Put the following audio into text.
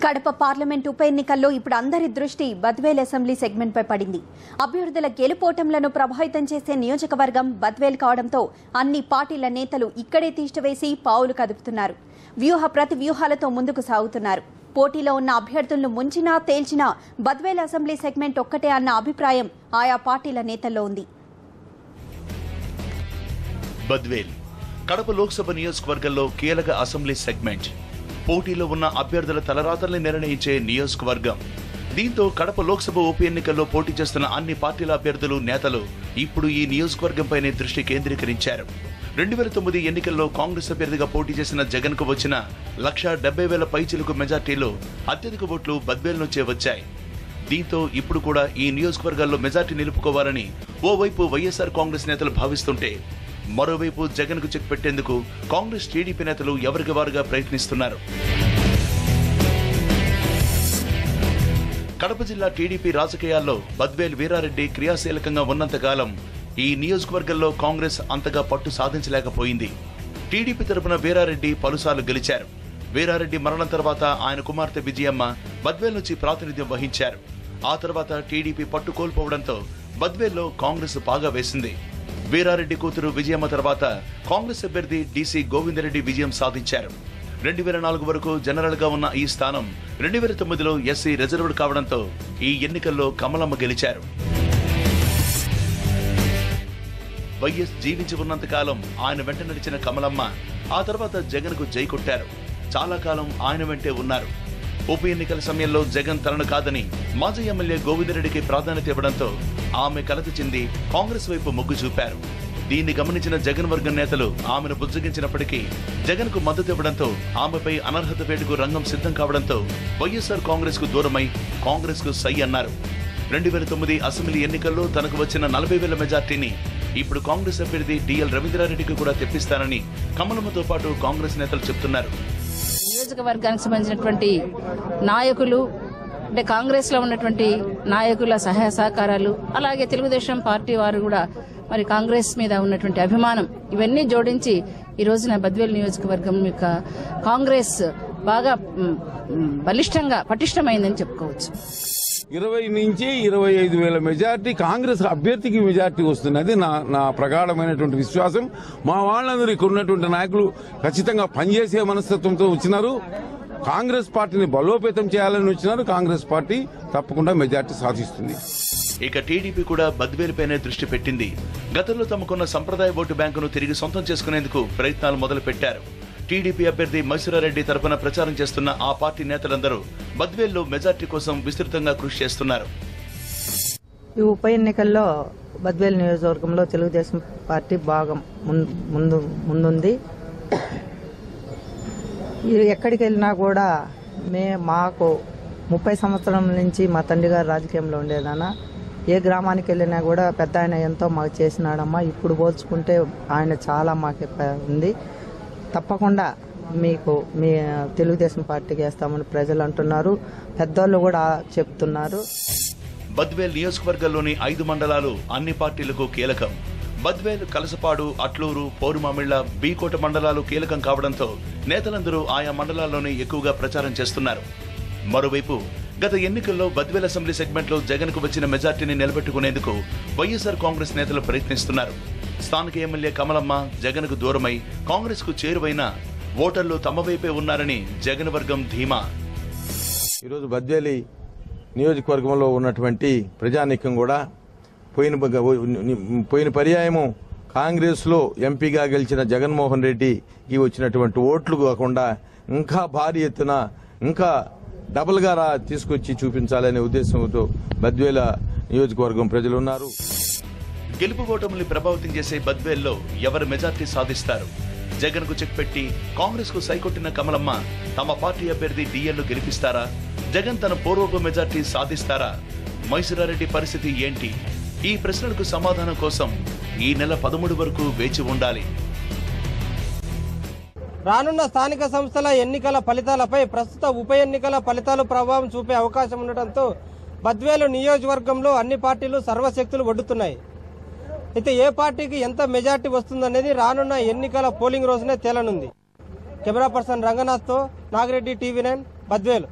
Kadapa parliament ఉప ఎన్నికల్లో ఇప్పుడు అందరి దృష్టి బద్వేల్ అసెంబ్లీ సెగ్మెంట్ పై పడింది. అభ్యర్థుల గెలుపోటంలను ప్రభావితం చేసే నియోజకవర్గం బద్వేల్ కావడంతో అన్ని పార్టీల నేతలు ఇక్కడే తీష్టవేసి పావులు కదుపుతున్నారు. ప్రతి వ్యూహాలతో ముందుకు సాగుతున్నారు. పోటీలో ఉన్న అభ్యర్థులను ముంచినా తేల్చినా బద్వేల్ అసెంబ్లీ సెగ్మెంట్ ఒక్కటే అన్న అభిప్రాయం ఆయా పార్టీల నేతల్లో ఉంది. బద్వేల్ కడప లోక్సభ నియోజకవర్గంలో కీలక అసెంబ్లీ సెగ్మెంట్. పోటీలో ఉన్న అభ్యర్థుల తలరాతల్ని నిర్ణయించే నియోజకవర్గం. దీంతో కడప లోక్సభ ఉప ఎన్నికల్లో పోటీ చేస్తున్న అన్ని పార్టీల అభ్యర్థులు నేతలు ఇప్పుడు ఈ నియోజకవర్గంపైనే దృష్టి కేంద్రీకరించారు. 2009 ఎన్నికల్లో కాంగ్రెస్ అభ్యర్థిగా పోటీ చేసిన జగన్ కు వచ్చిన 1,70,000 పైచిలుకు మెజార్టీలో అత్యధిక ఓట్లు బద్వేల్ నుంచే వచ్చాయి. దీంతో ఇప్పుడు కూడా ఈ నియోజకవర్గాల్లో మెజార్టీ నిలుపుకోవాలని ఓవైపు వైఎస్ఆర్ కాంగ్రెస్ నేతలు భావిస్తుంటే, మరోవైపు జగన్ కు చెక్ పెట్టేందుకు కాంగ్రెస్ టీడీపీ నేతలు ఎవరికి వారుగా ప్రయత్నిస్తున్నారు. కడప జిల్లా టీడీపీ రాజకీయాల్లో బద్వేల్ వీరారెడ్డి క్రియాశీలకంగా ఉన్నంతకాలం ఈ నియోజకవర్గంలో కాంగ్రెస్ అంతగా పట్టు సాధించలేకపోయింది. టీడీపీ తరపున వీరారెడ్డి పలుసార్లు గెలిచారు. వీరారెడ్డి మరణం తర్వాత ఆయన కుమార్తె విజయమ్మ బద్వేల్ నుంచి ప్రాతినిధ్యం వహించారు. ఆ తర్వాత టీడీపీ పట్టు కోల్పోవడంతో బద్వేల్లో కాంగ్రెస్ పాగా వేసింది. వీరారెడ్డి కూతురు విజయమ్మ తర్వాత కాంగ్రెస్ అభ్యర్థి డీసీ గోవిందరెడ్డి విజయం సాధించారు. 2004 వరకు జనరల్ గా ఉన్న ఈ స్థానం 2009లో ఎస్సీ రిజర్వ్డ్ కావడంతో ఈ ఎన్నికల్లో కమలమ్మ గెలిచారు. వైఎస్ జీవించి ఉన్నంతకాలం ఆయన వెంట నడిచిన కమలమ్మ ఆ తర్వాత జగన్ కు జై కొట్టారు. చాలా కాలం ఆయన వెంటే ఉన్నారు. ఉప ఎన్నికల సమయంలో జగన్ తనను కాదని మాజీ ఎమ్మెల్యే గోవిందరెడ్డికి ప్రాధాన్యత ఇవ్వడంతో ఆమె కలత చెంది కాంగ్రెస్ వైపు మొగ్గు చూపారు. దీన్ని గమనించిన జగన్ వర్గం నేతలు ఆమెను బుజ్జగించినప్పటికీ జగన్ కు మద్దతు ఇవ్వడంతో ఆమెపై అనర్హత వేటుకు రంగం సిద్ధం కావడంతో వైఎస్ఆర్ కాంగ్రెస్ కు దూరమై కాంగ్రెస్ కు సై అన్నారు. 2009 అసెంబ్లీ ఎన్నికల్లో తనకు వచ్చిన 40,000 మెజార్టీని ఇప్పుడు కాంగ్రెస్ అభ్యర్థి డిఎల్ రవీంద్రారెడ్డికి కూడా తెప్పిస్తానని కమలమ్మతో పాటు కాంగ్రెస్ నేతలు చెబుతున్నారు. నియోజకవర్గానికి సంబంధించినటువంటి నాయకులు అంటే కాంగ్రెస్ లో ఉన్నటువంటి నాయకుల సహాయ సహకారాలు, అలాగే తెలుగుదేశం పార్టీ వారు కూడా మరి కాంగ్రెస్ మీద ఉన్నటువంటి అభిమానం ఇవన్నీ జోడించి ఈ రోజున బద్వేల్ నియోజకవర్గం యొక్క కాంగ్రెస్ బాగా పటిష్టమైందని చెప్పుకోవచ్చు. 20 నుంచి 25,000 మెజార్టీ కాంగ్రెస్ అభ్యర్థికి మెజార్టీ వస్తున్నది నా ప్రగాఢమైనటువంటి విశ్వాసం. మా వాళ్ళందరూ ఇక్కడ ఉన్నటువంటి నాయకులు ఖచ్చితంగా పనిచేసే మనస్తత్వంతో వచ్చినారు. కాంగ్రెస్ పార్టీని బలోపేతం చేయాలని వచ్చినారు. కాంగ్రెస్ పార్టీ తప్పకుండా మెజార్టీ సాధిస్తుంది. ఇక టీడీపీ కూడా బద్వేల్ పైనే దృష్టి పెట్టింది. గతంలో తమకున్న సంప్రదాయ ఓటు బ్యాంకును తిరిగి సొంతం చేసుకునేందుకు ప్రయత్నాలు మొదలు పెట్టారు. టీడీపీ అభ్యర్థి మైసూరారెడ్డి తరపున ప్రచారం చేస్తున్న ఆ పార్టీ నేతలందరూ బద్వేల్లో మెజార్టీ కోసం విస్తృతంగా కృషి చేస్తున్నారు. ఈ ఉప ఎన్నికల్లో బద్వేల్ నియోజకవర్గంలో తెలుగుదేశం పార్టీ బాగా ముందుంది. ఎక్కడికి వెళ్ళినా కూడా మాకు 30 సంవత్సరాల నుంచి మా తండ్రి గారు రాజకీయంలో ఉండేదానా. ఏ గ్రామానికి వెళ్ళినా కూడా పెద్ద ఆయన ఎంతో మాకు చేసినాడమ్మా. ఇప్పుడు పోల్చుకుంటే ఆయన చాలా మాకు ఉంది. తప్పకుండా మీకు మీ తెలుగుదేశం పార్టీకి వేస్తామని ప్రజలు అంటున్నారు. పెద్దోళ్ళు కూడా చెప్తున్నారు. బద్వేల్ నియోజకవర్గంలోని 5 మండలాలు అన్ని పార్టీలకు కీలకం. బద్వేల్, కలసపాడు, అట్లూరు, పౌరుమామిళ్ల, బీకోట మండలాలు కీలకం కావడంతో నేతలందరూ ఆయా మండలాల్లోనే ఎక్కువగా ప్రచారం చేస్తున్నారు. మరోవైపు గత ఎన్నికల్లో బద్వేల్ అసెంబ్లీ సెగ్మెంట్లో జగన్ కు వచ్చిన మెజార్టీని నిలబెట్టుకునేందుకు వైఎస్ఆర్ కాంగ్రెస్ నేతలు ప్రయత్నిస్తున్నారు. స్థానిక ఎమ్మెల్యే కమలమ్మ జగన్ కు దూరమై కాంగ్రెస్ కు చేరువైన ఓటర్లు తమ వైపే ఉన్నారని జగన్ వర్గం ధీమా. ఈరోజు బద్వేలి నియోజకవర్గంలో ఉన్నటువంటి ప్రజానీకం కూడా పోయిన పర్యాయము కాంగ్రెస్ లో ఎంపీగా గెలిచిన జగన్మోహన్ రెడ్డికి వచ్చినటువంటి ఓట్లు కాకుండా ఇంకా భారీ ఎత్తున ఇంకా డబుల్ గా తీసుకొచ్చి చూపించాలనే ఉద్దేశంతో బద్వేల నియోజకవర్గం ప్రజలు ఉన్నారు. గెలుపు ఓటముల్ని ప్రభావితం చేసే బద్వేల్లో ఎవరు మెజార్టీ సాధిస్తారు? జగన్ కు చెక్ పెట్టి కాంగ్రెస్ కు సైకొట్టిన కమలమ్మ తమ పార్టీ అభ్యర్థి డిఎల్ గెలిపిస్తారా? జగన్ తన పూర్వపు మెజార్టీ సాధిస్తారా? మైసూరారెడ్డి పరిస్థితి ఏంటి? ఈ ప్రశ్నలకు సమాధానం కోసం ఈ నెల 13 వరకు వేచి ఉండాలి. రానున్న స్థానిక సంస్థల ఎన్నికల ఫలితాలపై ప్రస్తుత ఉప ఎన్నికల ఫలితాలు ప్రభావం చూపే అవకాశం ఉండటంతో బద్వేలు నియోజకవర్గంలో అన్ని పార్టీలు సర్వశక్తులు ఒడ్డుతున్నాయి. అయితే ఏ పార్టీకి ఎంత మెజార్టీ వస్తుందనేది రానున్న ఎన్నికల పోలింగ్ రోజునే తేలనుంది. కెమెరా పర్సన్ రంగనాథ్తో నాగిరెడ్డి, TV9, బద్వేలు.